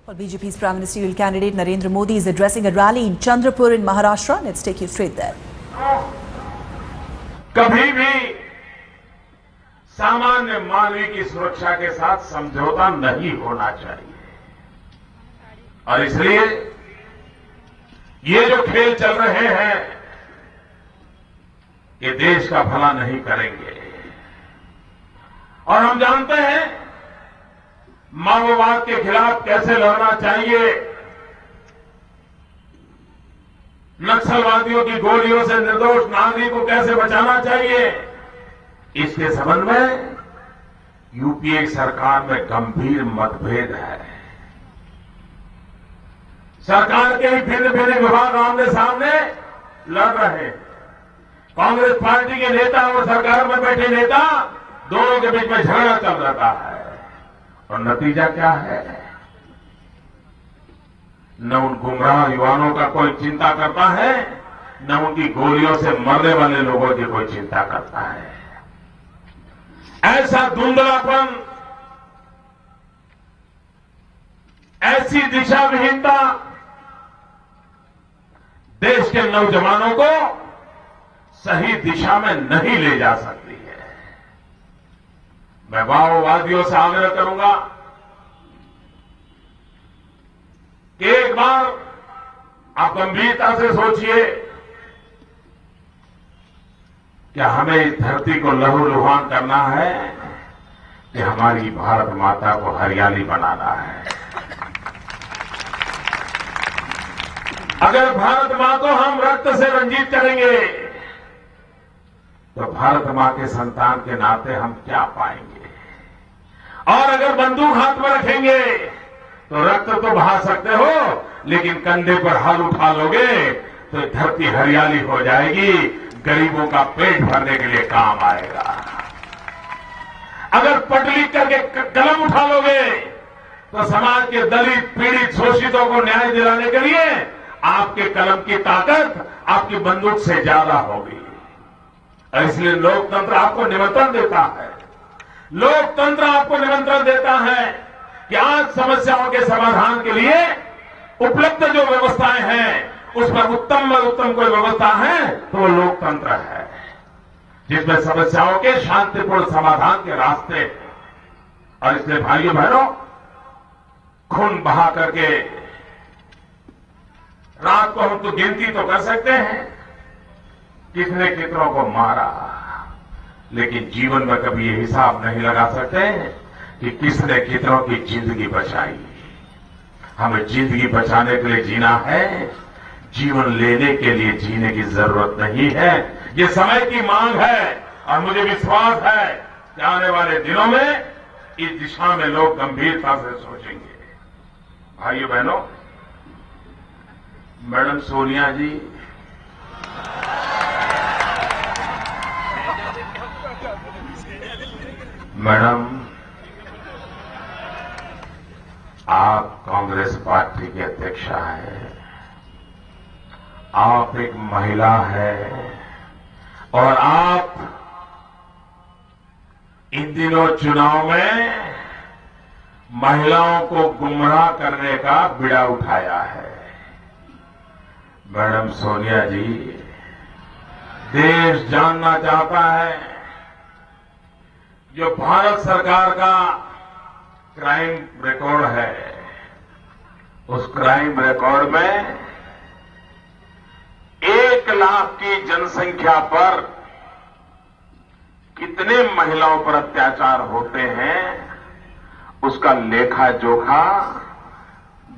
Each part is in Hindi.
Well, BJP's Prime Ministerial candidate Narendra Modi is addressing a rally in Chandrapur in Maharashtra. Let's take you straight there. कभी भी सामान्य मानवी की सुरक्षा के साथ समझौता नहीं होना चाहिए और इसलिए ये जो खेल चल रहे हैं ये देश का भला नहीं करेंगे। और हम जानते हैं माओवाद के खिलाफ कैसे लड़ना चाहिए, नक्सलवादियों की गोलियों से निर्दोष नागरिक को कैसे बचाना चाहिए। इसके संबंध में यूपीए सरकार में गंभीर मतभेद है। सरकार के ही भिन्न भिन्न विभाग आमने सामने लड़ रहे हैं। कांग्रेस पार्टी के नेता और सरकार में बैठे नेता दोनों के बीच में झगड़ा चल रहा है और नतीजा क्या है? न उन गुमराह युवाओं का कोई चिंता करता है, न उनकी गोलियों से मरने वाले लोगों की कोई चिंता करता है। ऐसा धुंधलापन, ऐसी दिशा विहीनता देश के नौजवानों को सही दिशा में नहीं ले जा सकती है। मैं माओवादियों से आग्रह करूंगा कि एक बार आप गंभीरता से सोचिए क्या हमें इस धरती को लहूलुहान करना है कि हमारी भारत माता को हरियाली बनाना है। अगर भारत मां को हम रक्त से रंजित करेंगे तो भारत मां के संतान के नाते हम क्या पाएंगे? और अगर बंदूक हाथ में रखेंगे तो रक्त तो बहा सकते हो, लेकिन कंधे पर हल उठा लोगे तो धरती हरियाली हो जाएगी, गरीबों का पेट भरने के लिए काम आएगा। अगर पढ़ लिख करके कलम उठा लोगे तो समाज के दलित, पीड़ित, शोषितों को न्याय दिलाने के लिए आपके कलम की ताकत आपकी बंदूक से ज्यादा होगी। इसलिए लोकतंत्र आपको निमंत्रण देता है, लोकतंत्र आपको निमंत्रण देता है कि आज समस्याओं के समाधान के लिए उपलब्ध जो व्यवस्थाएं हैं उस पर उत्तम कोई व्यवस्था है तो वो लोकतंत्र है, जिसमें समस्याओं के शांतिपूर्ण समाधान के रास्ते हैं। और इसलिए भाइयों बहनों, खून बहा करके रात को हम तो गिनती तो कर सकते हैं कितने कितनों को मारा, लेकिन जीवन में कभी ये हिसाब नहीं लगा सकते कि किसने कितनों की जिंदगी बचाई। हमें जिंदगी बचाने के लिए जीना है, जीवन लेने के लिए जीने की जरूरत नहीं है। ये समय की मांग है और मुझे विश्वास है कि आने वाले दिनों में इस दिशा में लोग गंभीरता से सोचेंगे। भाइयों बहनों, मैडम सोनिया जी मैडम, आप कांग्रेस पार्टी के अध्यक्षा हैं, आप एक महिला हैं और आप इन दिनों चुनाव में महिलाओं को गुमराह करने का बीड़ा उठाया है। मैडम सोनिया जी, देश जानना चाहता है जो भारत सरकार का क्राइम रिकॉर्ड है, उस क्राइम रिकॉर्ड में 1 लाख की जनसंख्या पर कितने महिलाओं पर अत्याचार होते हैं उसका लेखा जोखा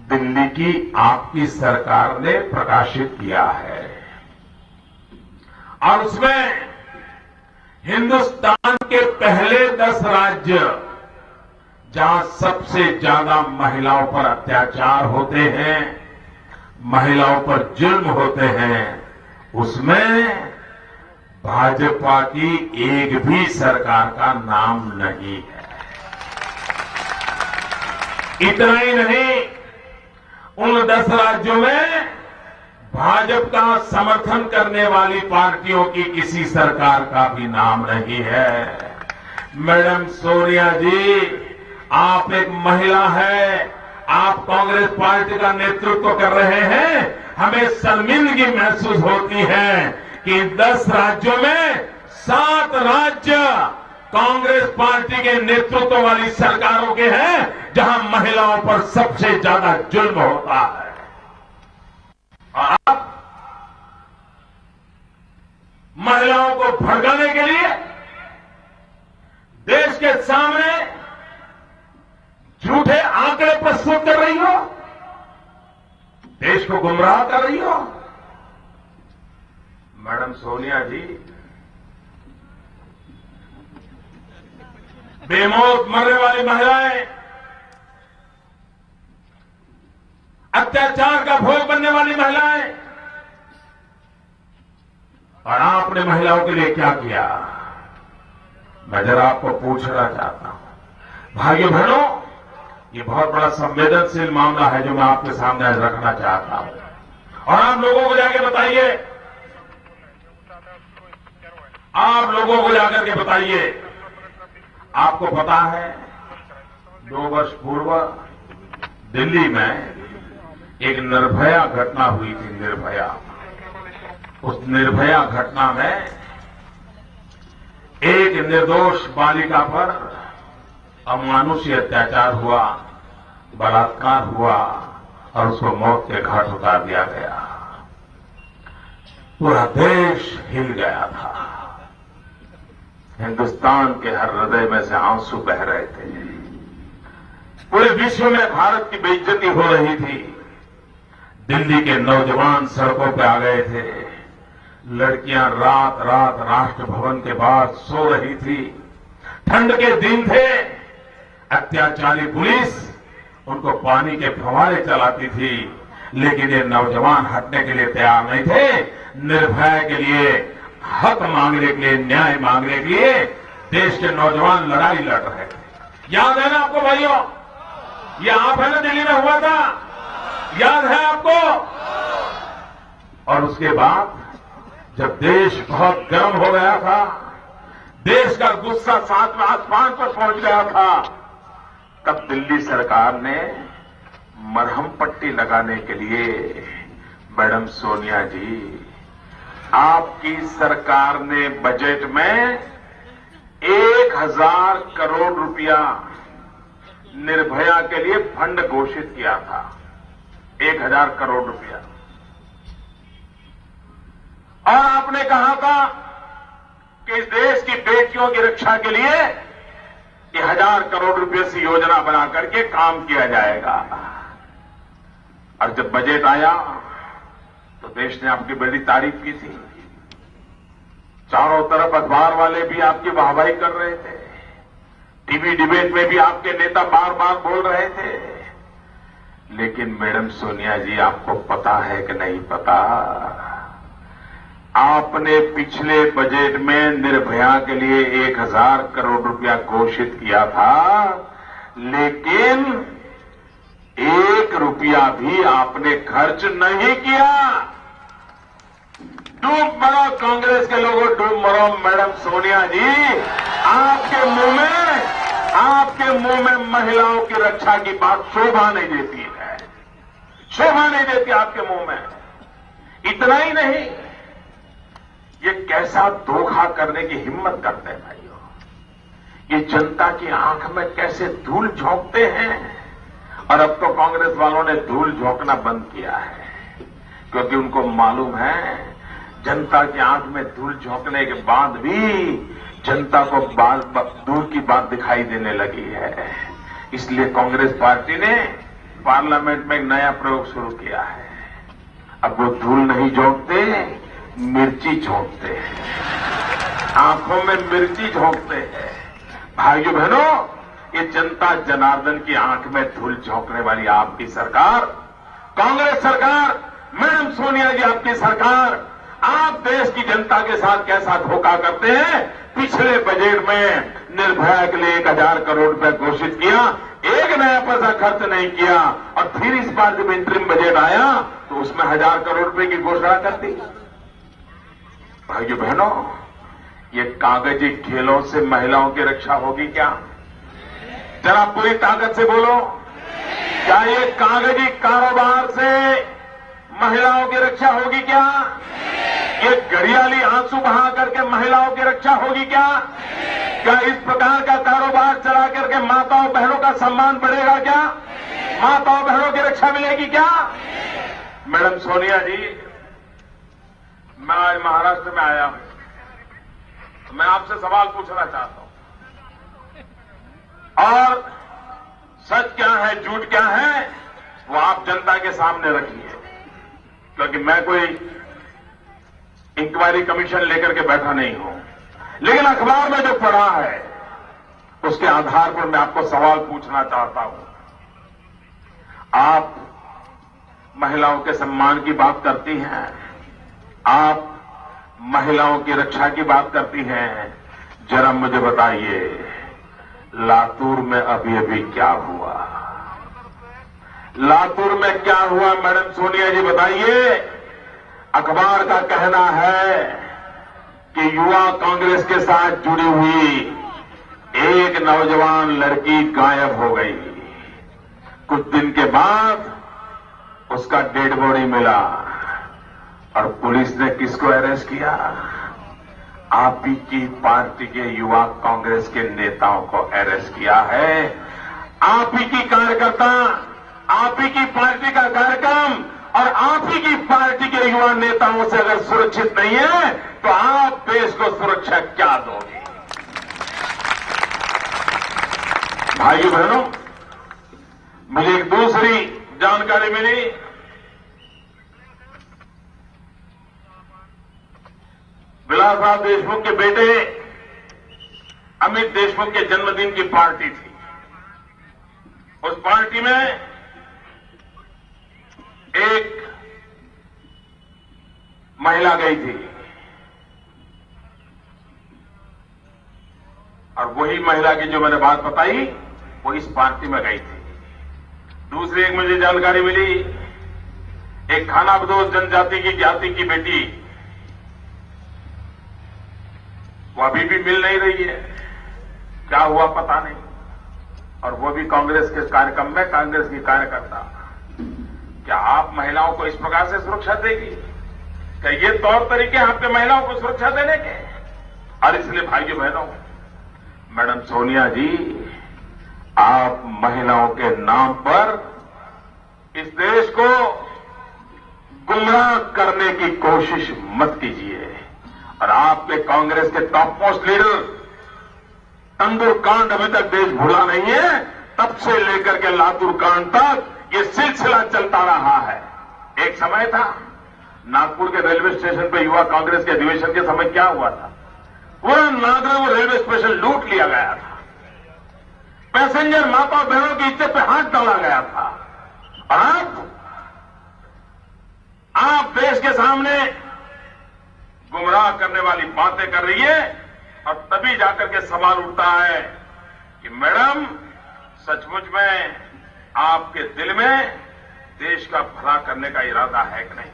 दिल्ली की आपकी सरकार ने प्रकाशित किया है। और उसमें हिंदुस्तान के पहले 10 राज्य जहां सबसे ज्यादा महिलाओं पर अत्याचार होते हैं, महिलाओं पर जुल्म होते हैं, उसमें भाजपा की एक भी सरकार का नाम नहीं है। इतना ही नहीं, उन 10 राज्यों में भाजपा का समर्थन करने वाली पार्टियों की किसी सरकार का भी नाम नहीं है। मैडम सोनिया जी, आप एक महिला है, आप कांग्रेस पार्टी का नेतृत्व कर रहे हैं, हमें शर्मिंदगी महसूस होती है कि 10 राज्यों में 7 राज्य कांग्रेस पार्टी के नेतृत्व वाली सरकारों के हैं, जहां महिलाओं पर सबसे ज्यादा जुल्म होता है। और आप महिलाओं को भड़काने के लिए देश के सामने झूठे आंकड़े प्रस्तुत कर रही हो, देश को गुमराह कर रही हो। मैडम सोनिया जी, बेमौत मरने वाली महिलाएं, अत्याचार का भोग बनने वाली महिलाएं, और आपने महिलाओं के लिए क्या किया, मैं जरा आपको पूछना चाहता हूं। भाइयों बहनों, ये बहुत बड़ा संवेदनशील मामला है जो मैं आपके सामने आज रखना चाहता हूं। और आप लोगों को जाके बताइए, आप लोगों को जाकर के बताइए, आपको पता है 2 वर्ष पूर्व दिल्ली में एक निर्भया घटना हुई थी। निर्भया, उस निर्भया घटना में एक निर्दोष बालिका पर अमानुषीय अत्याचार हुआ, बलात्कार हुआ और उसको मौत के घाट उतार दिया गया। पूरा देश हिल गया था, हिंदुस्तान के हर हृदय में से आंसू बह रहे थे। पूरे विश्व में भारत की बेइज्जती हो रही थी। दिल्ली के नौजवान सड़कों पर आ गए थे, लड़कियां रात रात राष्ट्र भवन के बाद सो रही थी। ठंड के दिन थे, अत्याचारी पुलिस उनको पानी के फव्वारे चलाती थी, लेकिन ये नौजवान हटने के लिए तैयार नहीं थे। निर्भया के लिए, हक मांगने के लिए, न्याय मांगने के लिए देश के नौजवान लड़ाई लड़ रहे थे। याद है ना आपको भाइयों, ये आप है ना दिल्ली में हुआ था, याद है आपको। और उसके बाद जब देश बहुत गर्म हो गया था, देश का गुस्सा 7वें आसमान पर पहुंच गया था, तब दिल्ली सरकार ने मरहम पट्टी लगाने के लिए, मैडम सोनिया जी, आपकी सरकार ने बजट में 1000 करोड़ रुपया निर्भया के लिए फंड घोषित किया था। 1000 करोड़ रुपया। और आपने कहा था कि इस देश की बेटियों की रक्षा के लिए 1000 करोड़ रुपए से योजना बना करके काम किया जाएगा। और जब बजट आया तो देश ने आपकी बड़ी तारीफ की थी। चारों तरफ अखबार वाले भी आपकी वाहवाही कर रहे थे, टीवी डिबेट में भी आपके नेता बार बार बोल रहे थे। लेकिन मैडम सोनिया जी, आपको पता है कि नहीं पता, आपने पिछले बजट में निर्भया के लिए 1000 करोड़ रुपया घोषित किया था, लेकिन 1 रुपया भी आपने खर्च नहीं किया। डूब मरो कांग्रेस के लोगों, डूब मरो। मैडम सोनिया जी, आपके मुंह में महिलाओं की रक्षा की बात शोभा नहीं देती है, शोभा नहीं देती आपके मुंह में। इतना ही नहीं, ये कैसा धोखा करने की हिम्मत करते हैं भाइयों। ये जनता की आंख में कैसे धूल झोंकते हैं। और अब तो कांग्रेस वालों ने धूल झोंकना बंद किया है, क्योंकि उनको मालूम है जनता की आंख में धूल झोंकने के बाद भी जनता को दूर की बात दिखाई देने लगी है। इसलिए कांग्रेस पार्टी ने पार्लियामेंट में एक नया प्रयोग शुरू किया है। अब वो धूल नहीं झोंकते, मिर्ची झोंकते हैं, आंखों में मिर्ची झोंकते हैं। भाइयों बहनों, ये जनता जनार्दन की आंख में धूल झोंकने वाली आपकी सरकार, कांग्रेस सरकार, मैडम सोनिया जी आपकी सरकार, आप देश की जनता के साथ कैसा धोखा करते हैं। पिछले बजट में निर्भया के लिए 1000 करोड़ रुपए घोषित किया, एक नया पैसा खर्च नहीं किया, और फिर इस बार जब इंतरिम बजट आया तो उसमें 1000 करोड़ रुपए की घोषणा कर दी। भाइयों बहनों, ये कागजी खेलों से महिलाओं की रक्षा होगी क्या? जरा पूरी ताकत से बोलो। क्या ये कागजी कारोबार से महिलाओं की रक्षा होगी क्या? ये गरियाली आंसू बहा करके महिलाओं की रक्षा होगी क्या? क्या इस प्रकार का कारोबार चला करके माताओं बहनों का सम्मान बढ़ेगा क्या? माताओं बहनों की रक्षा मिलेगी क्या? मैडम सोनिया जी, मैं आज महाराष्ट्र में आया हूं, तो मैं आपसे सवाल पूछना चाहता हूं, और सच क्या है झूठ क्या है वो आप जनता के सामने रखिए, क्योंकि मैं कोई इंक्वायरी कमीशन लेकर के बैठा नहीं हूं, लेकिन अखबार में जो पढ़ा है उसके आधार पर मैं आपको सवाल पूछना चाहता हूं। आप महिलाओं के सम्मान की बात करती हैं, आप महिलाओं की रक्षा की बात करती हैं, जरा मुझे बताइए लातूर में अभी अभी क्या हुआ? लातूर में क्या हुआ मैडम सोनिया जी बताइए? अखबार का कहना है कि युवा कांग्रेस के साथ जुड़ी हुई एक नौजवान लड़की गायब हो गई। कुछ दिन के बाद उसका डेड बॉडी मिला और पुलिस ने किसको अरेस्ट किया? आप ही की पार्टी के युवा कांग्रेस के नेताओं को अरेस्ट किया है। आप ही की कार्यकर्ता, आप ही की पार्टी का कार्यक्रम और आप ही की पार्टी के युवा नेताओं से अगर सुरक्षित नहीं है तो आप देश को सुरक्षा क्या दोगे? भाइयों बहनों, मुझे एक दूसरी जानकारी मिली। विलासराव देशमुख के बेटे अमित देशमुख के जन्मदिन की पार्टी थी। उस पार्टी में एक महिला गई थी और वही महिला की जो मैंने बात बताई वो इस पार्टी में गई थी। दूसरी एक मुझे जानकारी मिली, एक खानाबदोश जनजाति की जाति की बेटी, वो अभी भी मिल नहीं रही है, क्या हुआ पता नहीं, और वो भी कांग्रेस के कार्यक्रम में कांग्रेस की कार्यकर्ता। क्या आप महिलाओं को इस प्रकार से सुरक्षा देगी? क्या ये तौर तरीके आपके महिलाओं को सुरक्षा देने के? और इसलिए भाइयों बहनों, मैडम सोनिया जी, आप महिलाओं के नाम पर इस देश को गुमराह करने की कोशिश मत कीजिए। और आपके कांग्रेस के टॉप मोस्ट लीडर तंदूर कांड अभी तक देश भूला नहीं है, तब से लेकर के लातूर कांड तक ये सिलसिला चलता रहा है। एक समय था नागपुर के रेलवे स्टेशन पर युवा कांग्रेस के अधिवेशन के समय क्या हुआ था? पूरा नागपुर रेलवे स्टेशन लूट लिया गया था, पैसेंजर माता बहनों की इज्जत पे हाथ डाला गया था। और आप देश के सामने गुमराह करने वाली बातें कर रही है, और तभी जाकर के सवाल उठता है कि मैडम सचमुच में आपके दिल में देश का भला करने का इरादा है कि नहीं?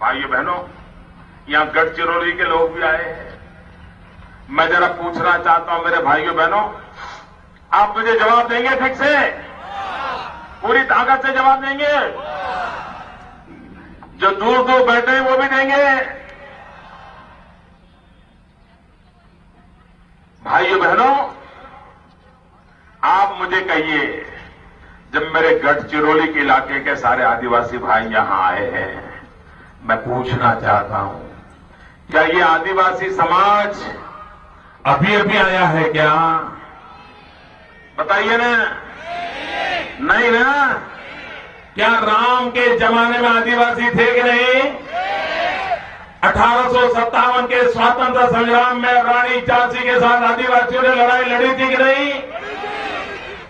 भाइयों बहनों, यहां गढ़चिरौली के लोग भी आए हैं। मैं जरा पूछना चाहता हूं मेरे भाइयों बहनों, आप मुझे जवाब देंगे ठीक से? पूरी ताकत से जवाब देंगे? जो दूर दूर बैठे हैं वो भी देंगे? भाइयों बहनों, आप मुझे कहिए, जब मेरे गढ़चिरौली के इलाके के सारे आदिवासी भाई यहां आए हैं, मैं पूछना चाहता हूं, क्या ये आदिवासी समाज अभी अभी आया है क्या? बताइए ना। नहीं ना? क्या राम के जमाने में आदिवासी थे कि नहीं? 1857 के स्वतंत्रता संग्राम में रानी झांसी के साथ आदिवासियों ने लड़ाई लड़ी थी कि नहीं?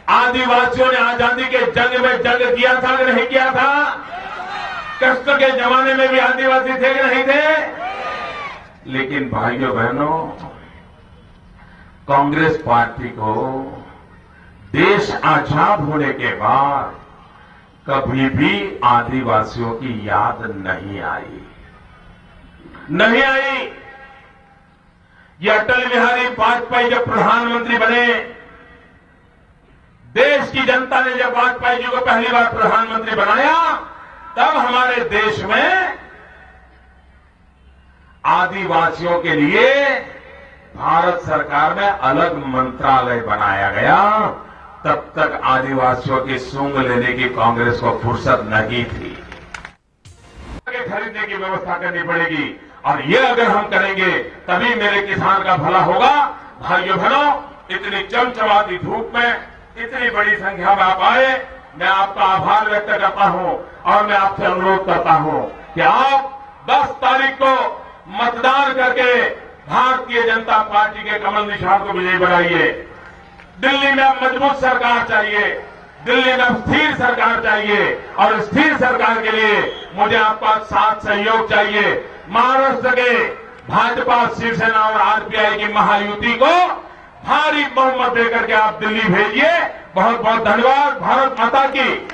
आदिवासियों ने आजादी के जंग में जंग किया था कि नहीं किया था? कष्ट के जमाने में भी आदिवासी थे कि नहीं थे? लेकिन भाइयों बहनों, कांग्रेस पार्टी को देश आजाद होने के बाद कभी भी आदिवासियों की याद नहीं आई। नहीं आई। ये अटल बिहारी वाजपेयी जब प्रधानमंत्री बने, देश की जनता ने जब वाजपेयी जी को पहली बार प्रधानमंत्री बनाया, तब हमारे देश में आदिवासियों के लिए भारत सरकार में अलग मंत्रालय बनाया गया। तब तक आदिवासियों की सूंघ लेने की कांग्रेस को फुर्सत नहीं थी। खरीदने की व्यवस्था करनी पड़ेगी, और ये अगर हम करेंगे तभी मेरे किसान का भला होगा। भाइयों बहनों, इतनी चमचमाती धूप में इतनी बड़ी संख्या में आप आए, मैं आपका आभार व्यक्त करता हूं, और मैं आपसे अनुरोध करता हूं कि आप 10 तारीख को मतदान करके भारतीय जनता पार्टी के कमल निशान को विजयी बनाइए। दिल्ली में अब मजबूत सरकार चाहिए, दिल्ली में अब स्थिर सरकार चाहिए, और स्थिर सरकार के लिए मुझे आपका साथ सहयोग चाहिए। महाराष्ट्र के भाजपा, शिवसेना और आरपीआई की महायुति को भारी बहुमत देकर के आप दिल्ली भेजिए। बहुत बहुत धन्यवाद। भारत माता की।